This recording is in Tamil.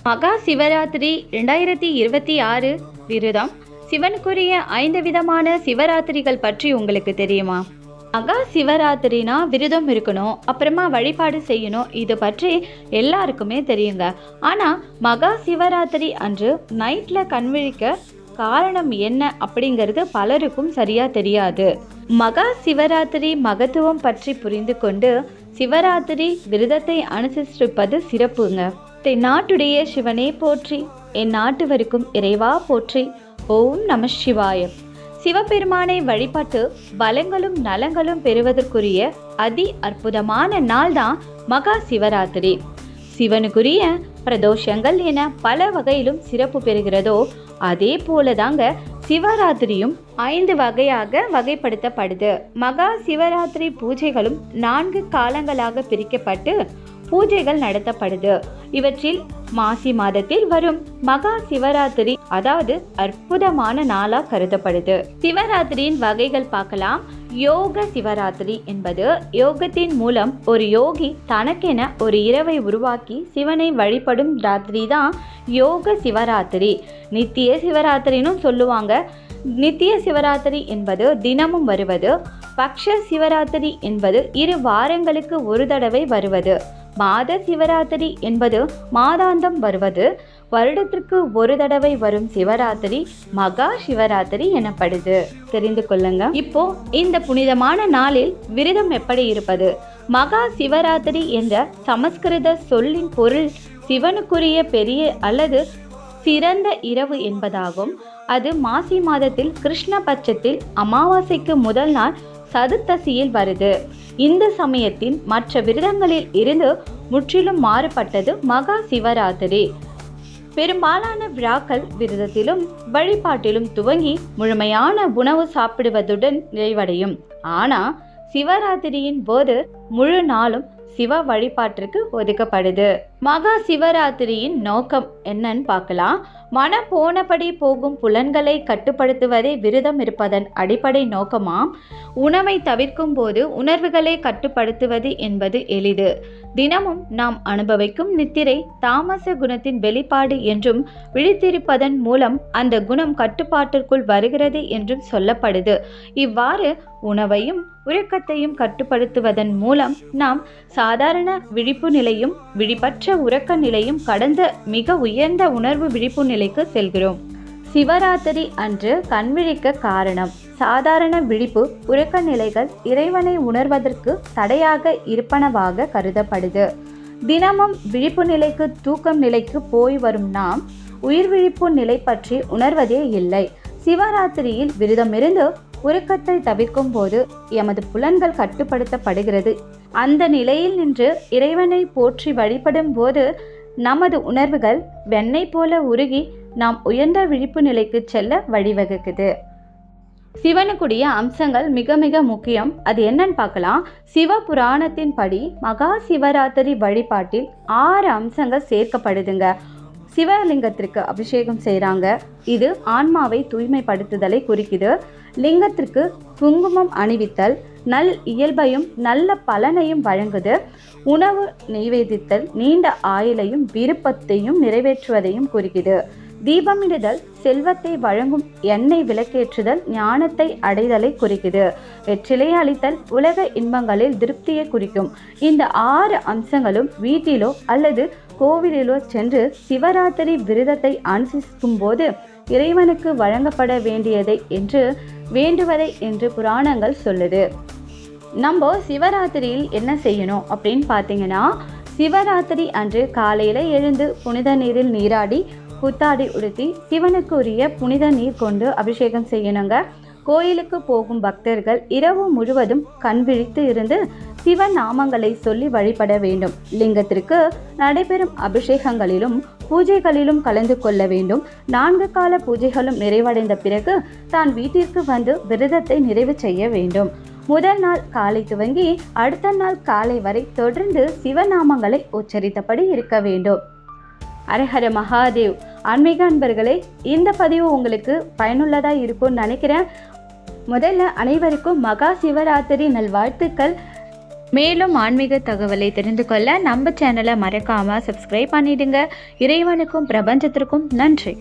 மகா சிவராத்திரி 2026 விரதம். சிவனுக்குரிய 5 விதமான சிவராத்திரிகள் பற்றி உங்களுக்கு தெரியுமா? மகா சிவராத்திரினா விரதம் இருக்கணும், அப்புறமா வழிபாடு செய்யணும். இது பற்றி எல்லாருக்குமே தெரியுங்க. ஆனால் மகா சிவராத்திரி அன்று நைட்டில் கண்விழிக்க காரணம் என்ன அப்படிங்கிறது பலருக்கும் சரியாக தெரியாது. மகா சிவராத்திரி மகத்துவம் பற்றி புரிந்து கொண்டு சிவராத்திரி விரதத்தை அனுசரிப்பது சிறப்புங்க. நாட்டுடைய சிவனே போற்றி, என் நாட்டுவருக்கும் இறைவா போற்றி. ஓம் நம சிவாய. சிவபெருமானை வழிபட்டு பலங்களும் நலங்களும் பெறுவதற்குரிய அதி அற்புதமான நாள் தான் மகா சிவராத்திரி. சிவனுக்குரிய பிரதோஷங்கள் என பல வகையிலும் சிறப்பு பெறுகிறதோ அதே போலதாங்க சிவராத்திரியும் 5 வகையாக வகைப்படுத்தப்படுது. மகா சிவராத்திரி பூஜைகளும் 4 காலங்களாக பிரிக்கப்பட்டு பூஜைகள் நடத்தப்படுது. இவற்றில் மாசி மாதத்தில் வரும் மகா சிவராத்திரி அதாவது அற்புதமான நாளா கருதப்படுது. சிவராத்திரியின் வகைகள் பார்க்கலாம். யோக சிவராத்திரி என்பது யோகத்தின் மூலம் ஒரு யோகி தனக்கென ஒரு இரவை உருவாக்கி சிவனை வழிபடும் ராத்திரி தான் யோக சிவராத்திரி. நித்திய சிவராத்திரின்னு சொல்லுவாங்க. நித்திய சிவராத்திரி என்பது தினமும் வருவது. பக்ஷ சிவராத்திரி என்பது 2 வாரங்களுக்கு ஒரு தடவை வருவது. மாத சிவராத்திரி என்பது மாதாந்தம் வருவது. வருடத்திற்கு ஒரு தடவை வரும் சிவராத்திரி மகா சிவராத்திரி எனப்படுது. தெரிந்து கொள்ளுங்க. இப்போ இந்த புனிதமான நாளில் விரதம் எப்படி இருப்பது? மகா சிவராத்திரி என்ற சமஸ்கிருத சொல்லின் பொருள் சிவனுக்குரிய பெரிய அல்லது சிறந்த இரவு என்பதாகும். அது மாசி மாதத்தில் கிருஷ்ண பட்சத்தில் அமாவாசைக்கு முதல் நாள் சதுர்த்தசியில் வருது. இந்த சமயத்தின் மற்ற விரதங்களில் இருந்து முற்றிலும் மாறுபட்டது மகா சிவராத்திரி. பெரும்பாலான விழாக்கள் விரதத்திலும் வழிபாட்டிலும் துவங்கி முழுமையான உணவு சாப்பிடுவதுடன் நிறைவடையும். ஆனால் சிவராத்திரியின் போது முழு நாளும் சிவ வழிபாட்டிற்கு ஒதுக்கப்படுது. மகா சிவராத்திரியின் நோக்கம் என்னன்னு பார்க்கலாம். மன போனபடி போகும் புலன்களை கட்டுப்படுத்துவதே விரதம் இருப்பதன் அடிப்படை நோக்கமாம். உணவை தவிர்க்கும் போது உணர்வுகளை கட்டுப்படுத்துவது என்பது எளிது. தினமும் நாம் அனுபவிக்கும் நித்திரை தாமச குணத்தின் வெளிப்பாடு என்றும் விழித்திருப்பதன் மூலம் அந்த குணம் கட்டுப்பாட்டிற்குள் வருகிறது என்றும் சொல்லப்படுது. இவ்வாறு உணவையும் உறக்கத்தையும் கட்டுப்படுத்துவதன் மூலம் நாம் சாதாரண விழிப்பு நிலையும் விழிப்பற்ற உறக்க நிலையும் கடந்த மிக உயர்ந்த உணர்வு விழிப்பு நிலைக்கு செல்கிறோம். சிவராத்திரி அன்று கண்விழிக்க காரணம் சாதாரண விழிப்பு உறக்க நிலைகள் இறைவனை உணர்வதற்கு தடையாக இருப்பனவாக கருதப்படுது. தினமும் விழிப்பு நிலைக்கு தூக்கம் நிலைக்கு போய் வரும் நாம் உயிர் விழிப்பு நிலை பற்றி உணர்வதே இல்லை. சிவராத்திரியில் விரதமிருந்து உறக்கத்தை தவிர்க்கும் போது எமது புலன்கள் கட்டுப்படுத்தப்படுகிறது. அந்த நிலையில் நின்று இறைவனை போற்றி வழிபடும் போது நமது உணர்வுகள் வெண்ணெய் போல உருகி நாம் உயர்ந்த விழிப்பு நிலைக்கு செல்ல வழிவகுக்குது. சிவனுக்குரிய அம்சங்கள் மிக மிக முக்கியம். அது என்னன்னு பார்க்கலாம். சிவ புராணத்தின் படி மகா சிவராத்திரி வழிபாட்டில் 6 அம்சங்கள் சேர்க்கப்படுதுங்க. சிவலிங்கத்திற்கு அபிஷேகம் செய்கிறாங்க. இது ஆன்மாவை தூய்மைப்படுத்துதலை குறிக்குது. லிங்கத்திற்கு குங்குமம் அணிவித்தல் நல் இயல்பையும் நல்ல பலனையும் வழங்குது. உணவு நெய்வேதித்தல் நீண்ட ஆயுளையும் விருப்பத்தையும் நிறைவேற்றுவதையும் குறிக்குது. தீபமிடுதல் செல்வத்தை வழங்கும். எண்ணெய் விளக்கேற்றுதல் ஞானத்தை அடைதலை குறிக்குது. வெற்றிலை அளித்தல் உலக இன்பங்களில் திருப்தியை குறிக்கும். இந்த 6 அம்சங்களும் வீட்டிலோ அல்லது கோவிலிலோ சென்று சிவராத்திரி விரதத்தை அனுசரிக்கும் போது இறைவனுக்கு வழங்கப்பட வேண்டியதை என்று வேண்டுவதை என்று புராணங்கள் சொல்லுது. நம்ம சிவராத்திரியில் என்ன செய்யணும் அப்படின்னு பார்த்தீங்கன்னா, சிவராத்திரி அன்று காலையில் எழுந்து புனித நீரில் நீராடி புத்தாடை உடுத்தி சிவனுக்கு உரிய புனித நீர் கொண்டு அபிஷேகம் செய்யணுங்க. கோயிலுக்கு போகும் பக்தர்கள் இரவு முழுவதும் கண் விழித்து இருந்து சிவ நாமங்களை சொல்லி வழிபட வேண்டும். லிங்கத்திற்கு நடைபெறும் அபிஷேகங்களிலும் பூஜைகளிலும் கலந்து கொள்ள வேண்டும். 4 கால பூஜைகளும் நிறைவடைந்த பிறகு தான் வீட்டிற்கு வந்து விரதத்தை நிறைவு செய்ய வேண்டும். முதல் நாள் காலை துவங்கி அடுத்த நாள் காலை வரை தொடர்ந்து சிவநாமங்களை உச்சரித்தபடி இருக்க வேண்டும். ஹரஹர மகாதேவ். ஆன்மீக அன்பர்களே, இந்த பதிவு உங்களுக்கு பயனுள்ளதாக இருக்கும்னு நினைக்கிறேன். முதல்ல அனைவருக்கும் மகா சிவராத்திரி நல்வாழ்த்துக்கள். மேலும் ஆன்மீக தகவலை தெரிந்து கொள்ள நம்ம சேனலை மறக்காமல் சப்ஸ்கிரைப் பண்ணிடுங்க. இறைவனுக்கும் பிரபஞ்சத்திற்கும் நன்றி.